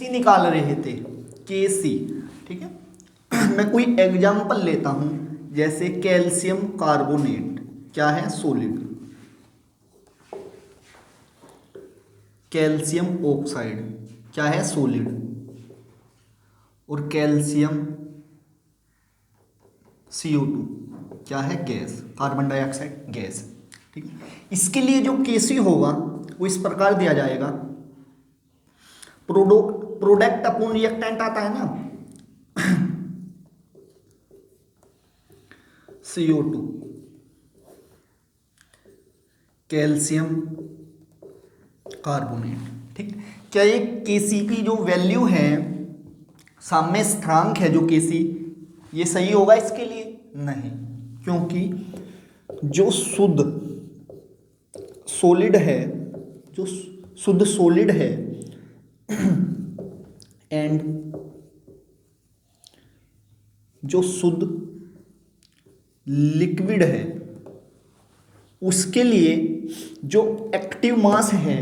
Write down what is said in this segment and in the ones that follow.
केसी निकाल रहे थे, केसी, ठीक है। मैं कोई एग्जाम्पल लेता हूं, जैसे कैल्शियम कार्बोनेट क्या है, सॉलिड, कैल्शियम ऑक्साइड क्या है, सॉलिड, और कैल्शियम CO2 क्या है, गैस, कार्बन डाइऑक्साइड गैस, ठीक है। इसके लिए जो केसी होगा वो इस प्रकार दिया जाएगा, प्रोडक्ट अपॉन रिएक्टेंट आता है ना, CO2 कैल्शियम कार्बोनेट, ठीक। क्या ये केसी की जो वैल्यू है, साम्य स्थिरांक है जो केसी, ये सही होगा इसके लिए? नहीं, क्योंकि जो शुद्ध सॉलिड है, जो शुद्ध सॉलिड है एंड जो शुद्ध लिक्विड है, उसके लिए जो एक्टिव मास है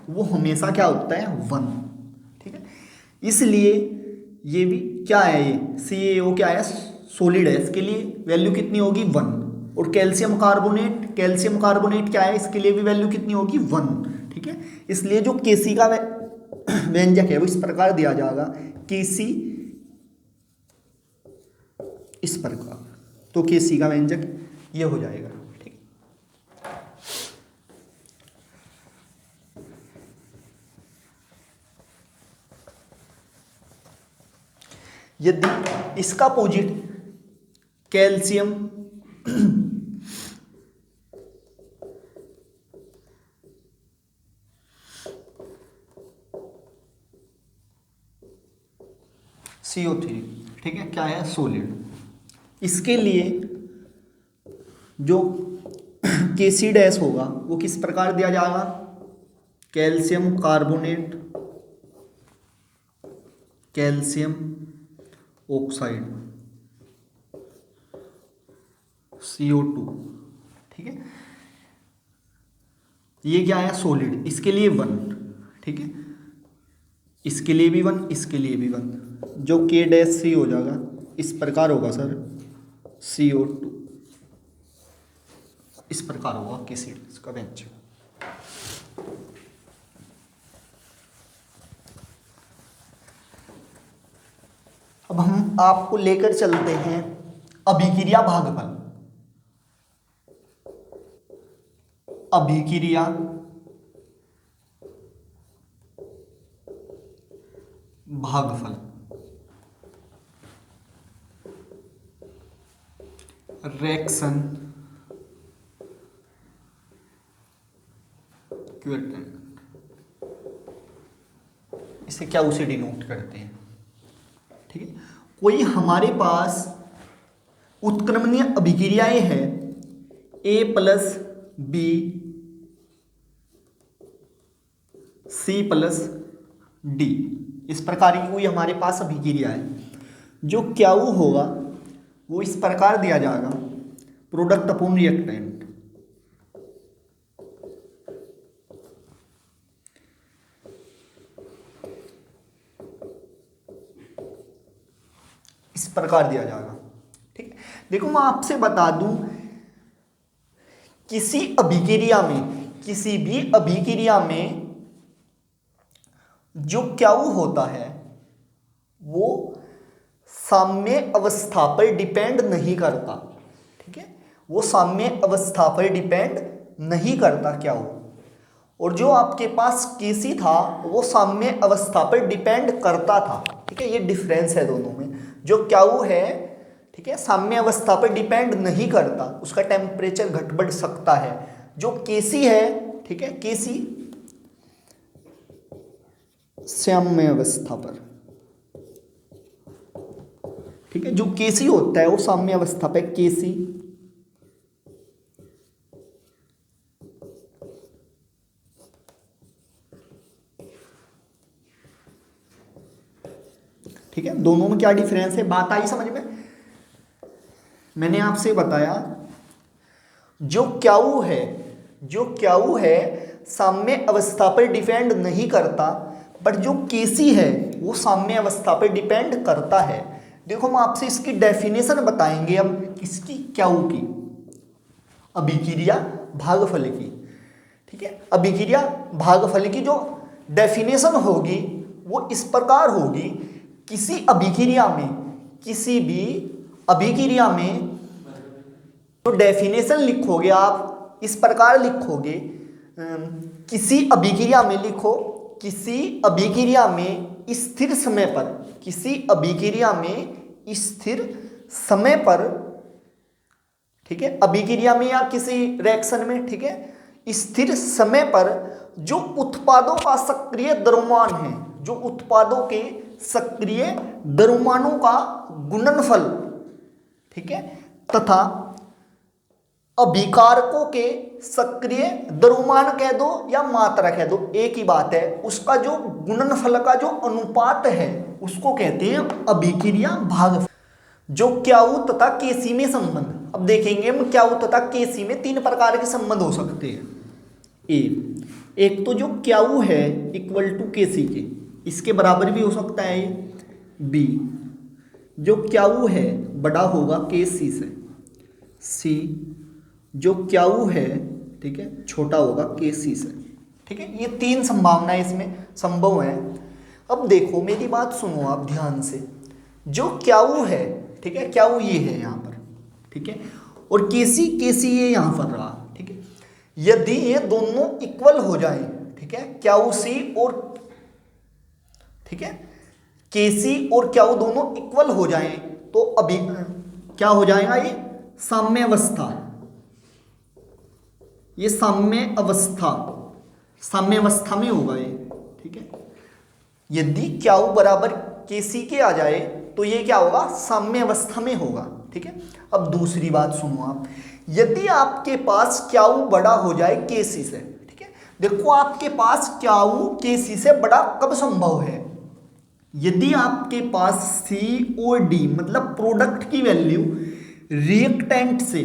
वो हमेशा क्या होता है, 1, ठीक है। इसलिए ये भी क्या है, ये CaO क्या है, सॉलिड है, इसके लिए वैल्यू कितनी होगी, 1। और कैल्शियम कार्बोनेट क्या है, इसके लिए भी वैल्यू कितनी होगी, 1, ठीक है। इसलिए जो केसी का व्यंजक है वो इस प्रकार दिया जाएगा, केसी इस प्रकार, तो केसी का व्यंजक ये हो जाएगा, ठीक। यदि इसका अपोजिट कैल्शियम CO3, ठीक है, क्या है, सॉलिड, इसके लिए जो केसी डैश होगा वो किस प्रकार दिया जाएगा, calcium carbonate, calcium oxide CO2, ठीक है। ये क्या है, सॉलिड, इसके लिए 1, ठीक है, इसके लिए भी 1, इसके लिए भी 1, जो K डैश C हो जाएगा इस प्रकार होगा सर, CO2 इस प्रकार होगा किसी इसका व्यंजक। अब हम आपको लेकर चलते हैं अभिक्रिया भागफल। अभिक्रिया भागफल, रिएक्शन क्विटेंट, इसे क्या उसे डिनोट करते हैं, ठीक है। कोई हमारे पास उत्क्रमणीय अभिक्रियाएं हैं, A+B C+D, इस प्रकार की कोई हमारे पास अभिक्रिया है, जो क्या वो होगा वो इस प्रकार दिया जाएगा, प्रोडक्ट अपॉन रिएक्टेंट, इस प्रकार दिया जाएगा, ठीक। देखो मैं आपसे बता दूं, किसी भी अभिक्रिया में जो क्या वो होता है वो साम्य अवस्था पर डिपेंड नहीं करता, ठीक है, वो साम्य अवस्था पर डिपेंड नहीं करता क्या वो, और जो आपके पास केसी था वो साम्य अवस्था पर डिपेंड करता था, ठीक है। ये डिफरेंस है दोनों में, जो क्या वो है, ठीक है, साम्य अवस्था पर डिपेंड नहीं करता, उसका टेम्परेचर घट बढ़ सकता है। जो केसी है, ठीक है, केसी साम्य अवस्था पर, ठीक है, जो केसी होता है वो साम्य अवस्था पर केसी, ठीक है। दोनों में क्या डिफरेंस है, बात आई समझ में? मैंने आपसे बताया जो क्याऊ है साम्य अवस्था पर डिपेंड नहीं करता, बट जो केसी है वो साम्य अवस्था पर डिपेंड करता है। देखो हम आपसे इसकी डेफिनेशन बताएंगे अब, किसकी, क्याऊ की, अभिक्रिया भागफल की। ठीक है, अभिक्रिया भागफल की जो डेफिनेशन होगी वो इस प्रकार होगी, किसी अभिक्रिया में, किसी भी अभिक्रिया में तो डेफिनेशन लिखोगे आप इस प्रकार लिखोगे, किसी अभिक्रिया में लिखो, किसी अभिक्रिया में स्थिर समय पर, किसी अभिक्रिया में स्थिर समय पर, ठीक है, अभिक्रिया में या किसी रिएक्शन में, ठीक है, स्थिर समय पर जो उत्पादों का सक्रिय द्रव्यमान है, जो उत्पादों के सक्रिय द्रव्यमानों का गुणनफल, ठीक है, तथा अभिकारकों के सक्रिय द्रव्यमान कह दो या मात्रा कह दो, एक ही बात है, उसका जो गुणनफल का जो अनुपात है उसको कहते हैं अभिक्रिया भागफल। जो क्याऊ तथा केसी में संबंध, अब देखेंगे हम क्याऊ तथा केसी में 3 प्रकार के संबंध हो सकते हैं। एक तो जो क्याऊ है इक्वल टू केसी के, इसके बराबर भी हो सकता है। बी, जो क्याऊ है बड़ा होगा केसी से। सी, जो क्याऊ है, ठीक है, छोटा होगा केसी से। ठीक है, ये 3 संभावनाएं इसमें संभव है। अब देखो मेरी बात सुनो आप ध्यान से, जो क्याऊ है, ठीक है, क्याऊ ये है यहाँ पर, ठीक है, और केसी ये यहाँ पर रहा, ठीक है, यदि ये दोनों इक्वल हो जाए, ठीक है, क्याऊ सी और, ठीक है, केसी और क्याऊ दोनों इक्वल हो जाए तो अभी क्या हो जाएगा, ये साम्य अवस्था, ये साम्य अवस्था में होगा ये। ठीक है, यदि क्याऊ बराबर केसी के आ जाए तो ये क्या होगा, साम्य अवस्था में होगा। ठीक है, अब दूसरी बात सुनो आप, यदि आपके पास क्याऊ बड़ा हो जाए केसी से, ठीक है, देखो आपके पास क्याऊ केसी से बड़ा कब संभव है, यदि आपके पास सी और डी मतलब प्रोडक्ट की वैल्यू रिएक्टेंट से,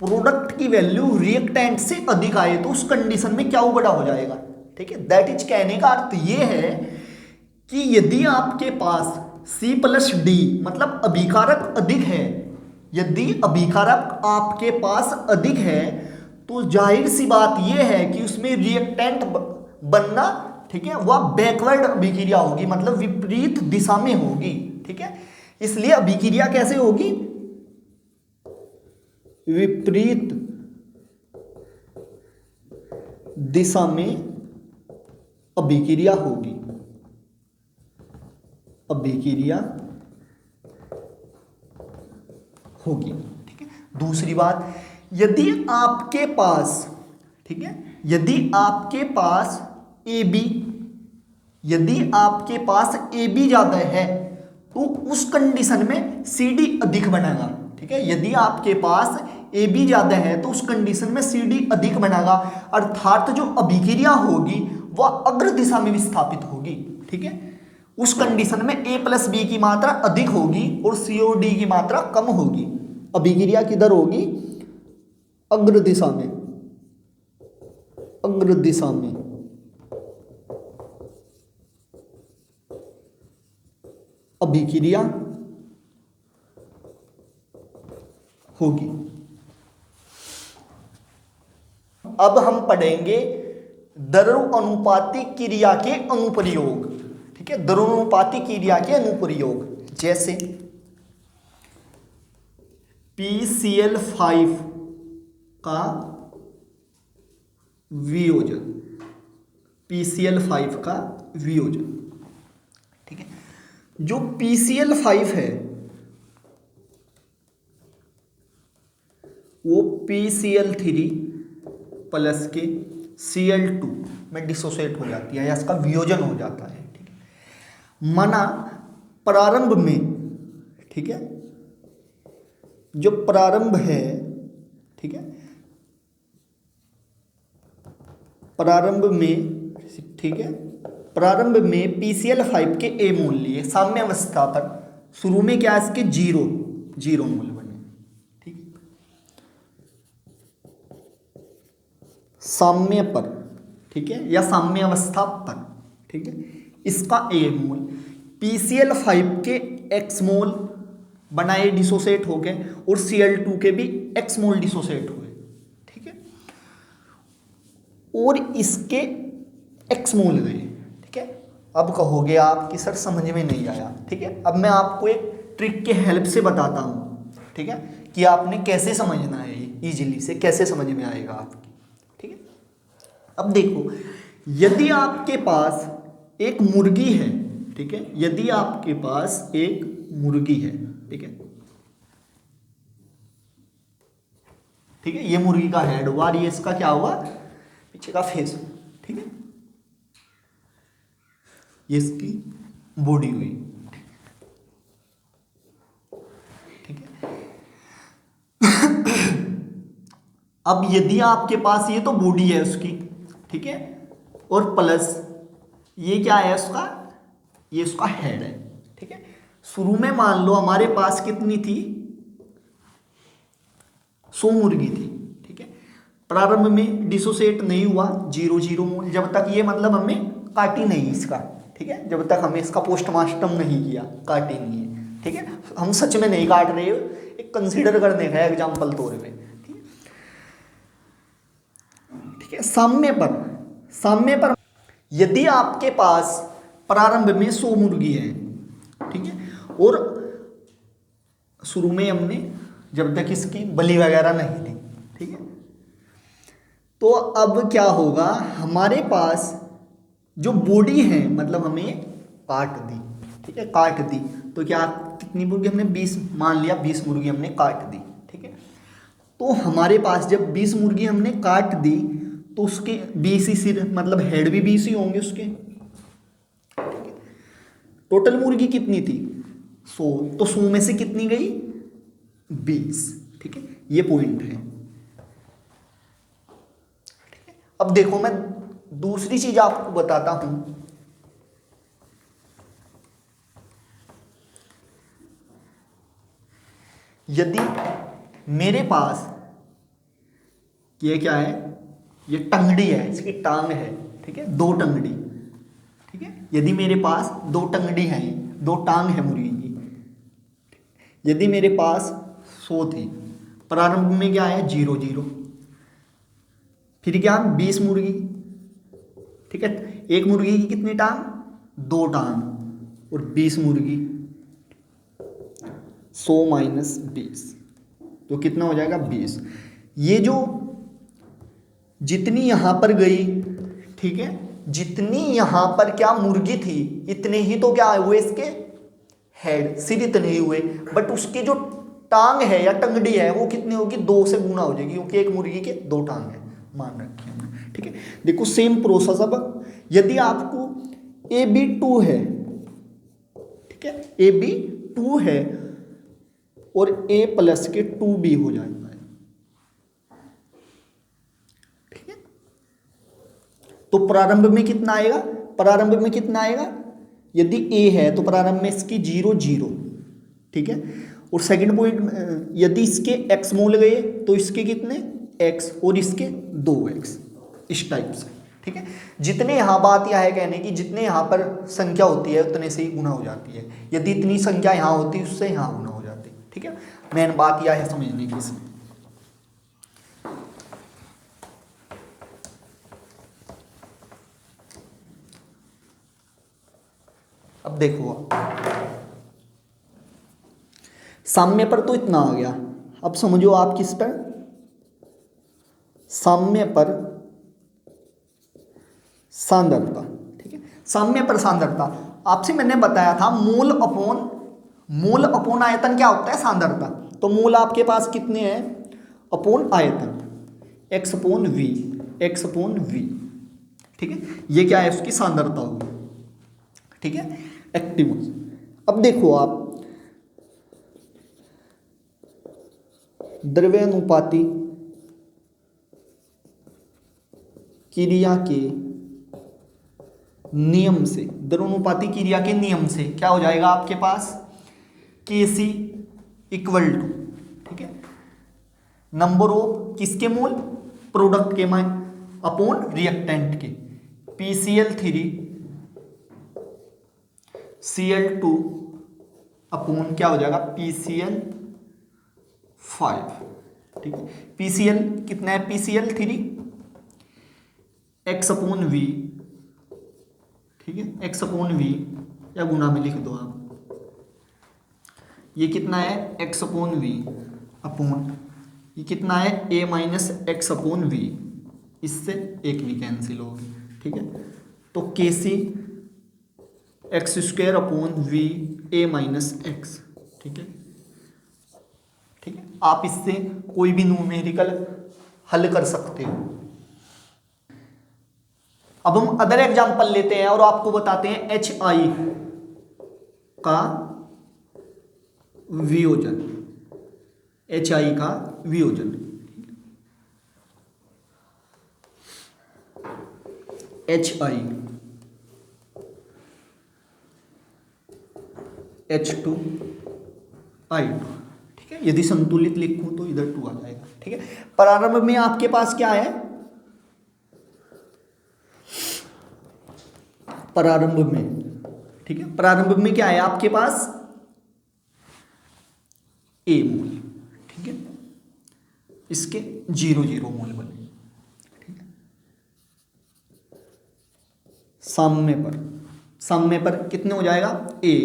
प्रोडक्ट की वैल्यू रिएक्टेंट से अधिक आए तो उस कंडीशन में क्याऊ बड़ा हो जाएगा। ठीक है, दैट इज, कहने का अर्थ ये है कि यदि आपके पास C प्लस डी मतलब अभिकारक अधिक है, यदि अभिकारक आपके पास अधिक है तो जाहिर सी बात यह है कि उसमें रिएक्टेंट बनना, ठीक है, वह बैकवर्ड अभिक्रिया होगी, मतलब विपरीत दिशा में होगी। ठीक है, इसलिए अभिक्रिया कैसे होगी, विपरीत दिशा में अभिक्रिया होगी, अभिक्रिया होगी। ठीक है, दूसरी बात, यदि आपके पास, ठीक है, यदि आपके पास AB, यदि आपके पास AB ज्यादा है तो उस कंडीशन में CD अधिक बनेगा। ठीक है, यदि आपके पास AB ज्यादा है तो उस कंडीशन में CD अधिक बनेगा, अर्थात जो अभिक्रिया होगी वह अग्र दिशा में विस्थापित होगी। ठीक है, उस कंडीशन में A प्लस B की मात्रा अधिक होगी और C और D की मात्रा कम होगी। अभिक्रिया किधर होगी, अग्र दिशा में, अग्र दिशा में। अभिक्रिया होगी। अब हम पढ़ेंगे द्रव्यानुपातिक क्रिया के अनुप्रयोग। ठीक है, द्रव्यानुपातिक क्रिया के अनुप्रयोग, जैसे PCl5 का वियोजन, PCl5 का वियोजन। ठीक है, जो PCl5 है वो PCl3 प्लस के Cl2 में डिसोसिएट हो जाती है या इसका वियोजन हो जाता है। ठीक है, माना प्रारंभ में, ठीक है, जो प्रारंभ है, ठीक है, प्रारंभ में, ठीक है, प्रारंभ में PCl5 के A मूल लिए, साम्य अवस्था पर शुरू में क्या इसके जीरो मूल बने। ठीक है, साम्य पर, ठीक है, या साम्य अवस्था पर, ठीक है, इसका 1 मोल, PCl5 के x मोल बनाए डिसोसिएट हो गए और Cl2 के भी x मोल डिसोसिएट हुए, ठीक है, और इसके x मोल गए, ठीक है। अब कहोगे आप कि सर समझ में नहीं आया, ठीक है। अब मैं आपको एक ट्रिक के हेल्प से बताता हूँ, ठीक है, कि आपने कैसे समझना है, इजीली से कैसे समझ में आएगा आपकी, ठीक है। अब देखो, यदि आपके पास एक मुर्गी है, ठीक है, यदि आपके पास एक मुर्गी है, ठीक है, ठीक है, ये मुर्गी का हेड हुआ और ये इसका क्या हुआ, पीछे का फेस, ठीक है, ये इसकी बॉडी हुई, ठीक है। अब यदि आपके पास ये तो बॉडी है उसकी, ठीक है, और प्लस ये क्या है उसका, ये उसका हेड है, ठीक है। शुरू में मान लो हमारे पास कितनी थी, 100 मुर्गी थी, ठीक है। प्रारंभ में डिसोसिएट नहीं हुआ, 0 मोल, जब तक ये मतलब हमें काटी नहीं इसका, ठीक है, जब तक हमें इसका पोस्टमार्टम नहीं किया, काटी नहीं है, ठीक है, हम सच में नहीं काट रहे, एक कंसीडर करने का एग्जाम्पल तौर पे, ठीक है। साम्य पर यदि आपके पास प्रारंभ में 100 मुर्गी है, ठीक है, और शुरू में हमने जब तक इसकी बलि वगैरह नहीं थी, ठीक है, तो अब क्या होगा, हमारे पास जो बॉडी है मतलब हमें काट दी, ठीक है, काट दी, तो क्या कितनी मुर्गी हमने 20 मान लिया, 20 मुर्गी हमने काट दी, ठीक है। तो हमारे पास जब 20 मुर्गी हमने काट दी तो उसके 20 ही सिर मतलब हेड भी 20 ही होंगे उसके, टोटल मुर्गी कितनी थी 100, तो 100 में से कितनी गई 20, ठीक है, ये पॉइंट है, ठीक है। अब देखो मैं दूसरी चीज आपको बताता हूं, यदि मेरे पास ये क्या है, ये टंगड़ी है, इसकी टांग है, ठीक है, 2 टंगड़ी, ठीक है, यदि मेरे पास 2 टंगड़ी है, 2 टांग है मुर्गी की, यदि मेरे पास 100 थी, प्रारंभ में क्या है 0, फिर क्या 20 मुर्गी, ठीक है, एक मुर्गी की कितनी टांग 2 टांग और 20 मुर्गी, 100 माइनस 20 तो कितना हो जाएगा 20। ये जो जितनी यहां पर गई, ठीक है, जितनी यहां पर क्या मुर्गी थी इतने ही तो क्या हुए इसके हेड, सिर इतने ही हुए, बट उसकी जो टांग है या टंगड़ी है वो कितनी होगी 2 से गुना हो जाएगी, क्योंकि एक मुर्गी के 2 टांग है, मान रखी हमने, ठीक है। देखो सेम प्रोसेस, अब यदि आपको AB2 है, ठीक है, AB2 है और A प्लस के 2B हो जाएगा, ठीक है, तो प्रारंभ में कितना आएगा, प्रारंभ में कितना आएगा, यदि A है तो प्रारंभ में इसकी 0, ठीक है, और सेकंड पॉइंट यदि इसके x मोल गए तो इसके कितने x और इसके 2x, इस टाइप से, ठीक है। जितने यहाँ बात यह है कहने की, जितने यहाँ पर संख्या होती है उतने से ही गुना हो जाती है, यदि इतनी संख्या यहाँ होती है उससे यहाँ गुना हो जाती है, ठीक है। मेन बात यह है समझने की इसमें। अब देखो साम्य पर तो इतना आ गया, अब समझो आप किस पर, साम्य पर सांद्रता, ठीक है। साम्य पर सांद्रता आपसे मैंने बताया था मोल अपॉन आयतन क्या होता है सांद्रता, तो मोल आपके पास कितने हैं अपॉन आयतन, x अपॉन v, ठीक है, ये क्या है उसकी सांद्रता होगी, ठीक है, एक्टिव। अब देखो आप द्रव्यानुपाती क्रिया के नियम से, द्रव्यानुपाती क्रिया के नियम से क्या हो जाएगा आपके पास Kc इक्वल टू, ठीक है, नंबर ऑफ किसके मोल प्रोडक्ट के मान अपॉन रिएक्टेंट के, PCl3 Cl2 अपॉन क्या हो जाएगा PCl5, ठीक है। PCl कितना है, PCl3 x अपॉन v, ठीक है, x अपॉन v या गुना में लिख दो आप, ये कितना है x अपॉन v अपॉन ये कितना है a minus x upon v, इससे एक भी कैंसिल होगी, ठीक है। तो KC x square upon v a minus x, ठीक है, ठीक है। आप इससे कोई भी न्यूमेरिकल हल कर सकते हो। अब हम अदर एग्जांपल लेते हैं और आपको बताते हैं HI का वियोजन, HI का वियोजन, HI H2I2, ठीक है। यदि संतुलित लिखूं तो इधर 2 आ जाएगा, ठीक है। प्रारंभ में आपके पास क्या है, प्रारंभ में, ठीक है, प्रारंभ में क्या है आपके पास A मोल, ठीक है, इसके 0 मोल बने, ठीक है। साम्य पर कितने हो जाएगा A,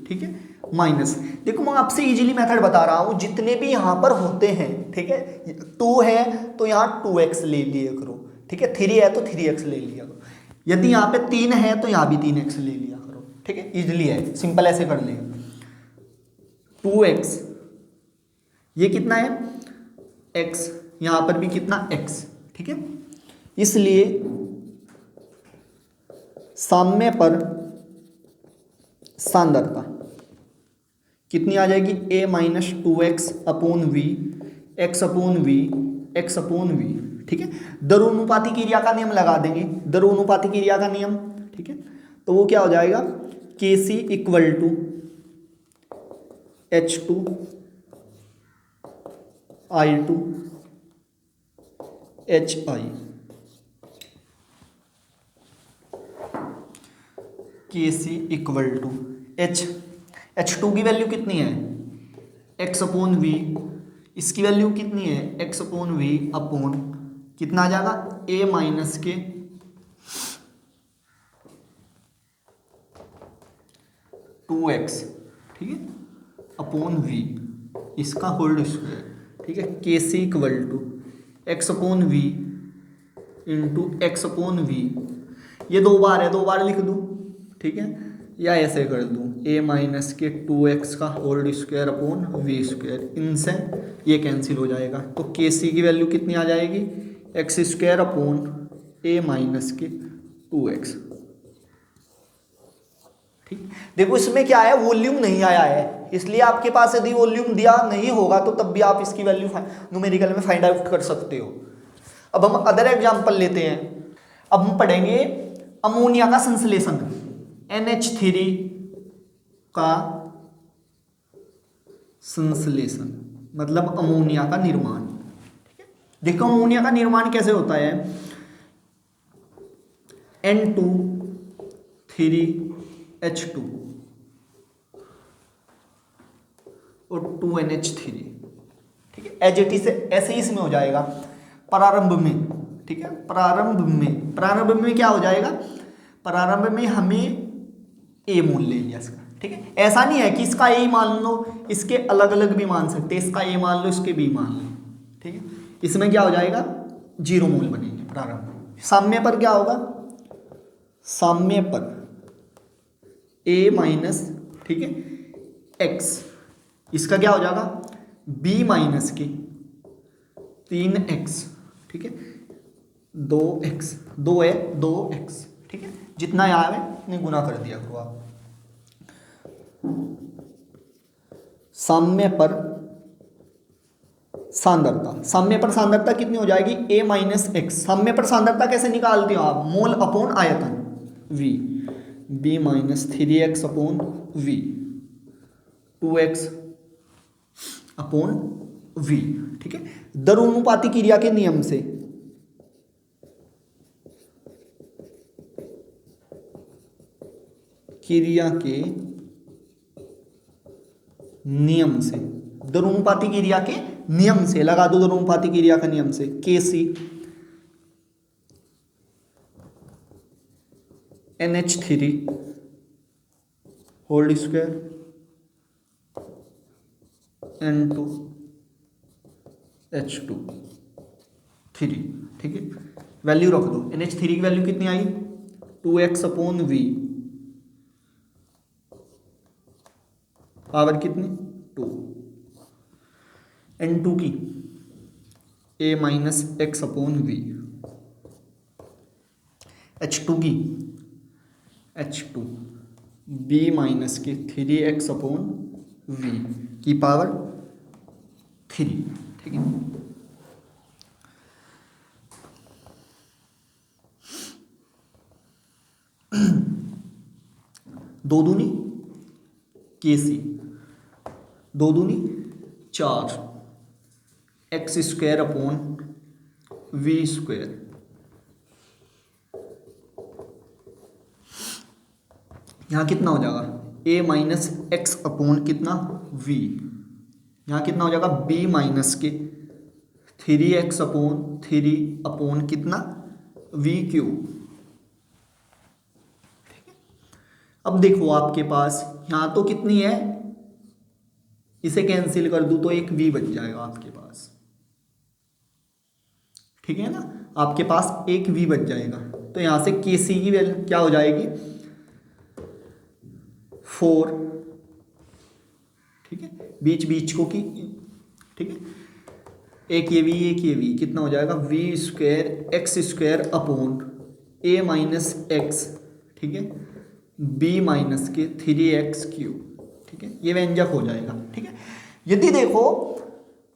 ठीक है, माइनस, देखो मैं आपसे इजीली मेथड बता रहा हूं, जितने भी यहां पर होते हैं, ठीक है, 2 है तो यहां 2x ले लिया करो, ठीक है, 3 है तो 3x ले लिया करो, यदि यहां पे 3 है तो यहां भी 3x ले लिया करो, ठीक है, इजीली है, सिंपल ऐसे कर लेगा। 2x ये कितना है x, यहां पर भी कितना x, ठीक है। इसलिए साम्य पर सांद्रता कितनी आ जाएगी, a minus 2x upon v x upon v x upon v, ठीक है। दरोनुपाती क्रिया का नियम लगा देंगे, दरोनुपाती क्रिया का नियम, ठीक है। तो वो क्या हो जाएगा Kc equal to H2I2 HI, Kc equal to H2 की वैल्यू कितनी है x अपॉन v, इसकी वैल्यू कितनी है x अपॉन v अपॉन कितना आ जाएगा a माइनस के 2x, ठीक है, अपॉन v इसका होल स्क्वायर, ठीक है। Kc इक्वल टू x upon v into x upon v, ये 2 बार है, 2 बार लिख दूँ, ठीक है, या ऐसे कर दूँ a माइनस के 2x का whole square upon v square, इनसे ये कैंसिल हो जाएगा। तो Kc की वैल्यू कितनी आ जाएगी x square upon a minus के 2x, ठीक। देखो इसमें क्या है, वॉल्यूम नहीं आया है, इसलिए आपके पास यदि वॉल्यूम दिया नहीं होगा तो तब भी आप इसकी वैल्यू न्यूमेरिकल में फाइंड आउट कर सकते हो। अब हम अदर एग्जांपल लेते हैं। अब हम पढ़ेंगे अमोनिया का संश्लेषण, NH3 का संश्लेषण मतलब अमोनिया का निर्माण, ठीक है। देखो अमोनिया का निर्माण कैसे होता है, N2 3H2 और 2NH3, ठीक है, एज इट इज ऐसे ही इसमें हो जाएगा प्रारंभ में, ठीक है। प्रारंभ में क्या हो जाएगा, प्रारंभ में हमें A मोल ले लिया इसका, ठीक है। ऐसा नहीं है कि इसका A मान लो, इसके अलग अलग भी मान सकते हैं, इसका A मान लो इसके B मान लो, ठीक है। इसमें क्या हो जाएगा 0 मोल बनेंगे प्रारंभ। साम्य पर क्या होगा, साम्य पर A माइनस, ठीक है, x, इसका क्या हो जाएगा B माइनस के 3x, ठीक है, 2x, 2 है 2x, ठीक है, जितना यहाँ है उतने गुना कर दिया करो आप। साम्य पर सांद्रता कितनी हो जाएगी a माइनस एक्स। साम्य पर सांद्रता कैसे निकालते हो आप, मोल अपॉन आयतन v, b minus 3x upon v, 2x upon v, ठीक है। दरोनुपाती क्रिया के नियम से क्रिया के नियम से, द्रव्यनुपाती क्रिया के नियम से, लगा दो द्रव्यनुपाती क्रिया का नियम से, Kc NH3 whole square N2 H2 3, ठीक है। वैल्यू रख दो, NH3 की वैल्यू कितनी आई 2x/v, पावर कितनी 2, N2 की a माइनस x/v, H2 की H2 b माइनस के 3x/v की पावर 3, ठीक है। दो दूनी Kc, दो दूनी 4 x² यहाँ कितना हो जाएगा a माइनस x/ कितना v, यहाँ कितना हो जाएगा b माइनस के 3x/3 कितना v³। अब देखो आपके पास यहाँ तो कितनी है, इसे कैंसिल कर दूं तो एक v बच जाएगा आपके पास, ठीक है ना, आपके पास एक v बच जाएगा। तो यहाँ से Kc की वैल्यू क्या हो जाएगी 4, ठीक है, बीच बीच को की, ठीक है, एक ये v कितना हो जाएगा v² x² a minus x, ठीक है, b माइनस के 3x³, ठीक है, ये व्यंजक हो जाएगा, ठीक है। यदि देखो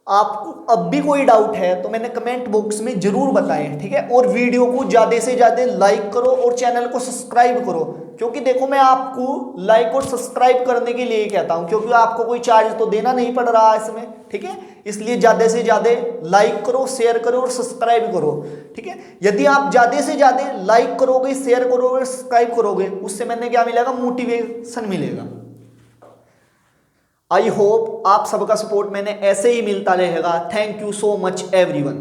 आपको अब भी कोई डाउट है तो मैंने कमेंट बॉक्स में जरूर बताएं, ठीक है। और वीडियो को ज़्यादा से ज़्यादा लाइक करो और चैनल को सब्सक्राइब करो, क्योंकि देखो मैं आपको लाइक और सब्सक्राइब करने के लिए कहता हूं, क्योंकि आपको कोई चार्ज तो देना नहीं पड़ रहा इसमें, ठीक है। इसलिए ज़्यादा से ज़्यादा लाइक करो, शेयर करो और सब्सक्राइब करो, ठीक है। यदि आप ज़्यादा से ज़्यादा लाइक करोगे, शेयर करोगे, सब्सक्राइब करोगे, उससे मैंने क्या मिलेगा, मोटिवेशन मिलेगा। आई होप आप सबका सपोर्ट मैंने ऐसे ही मिलता रहेगा। Thank you so much everyone.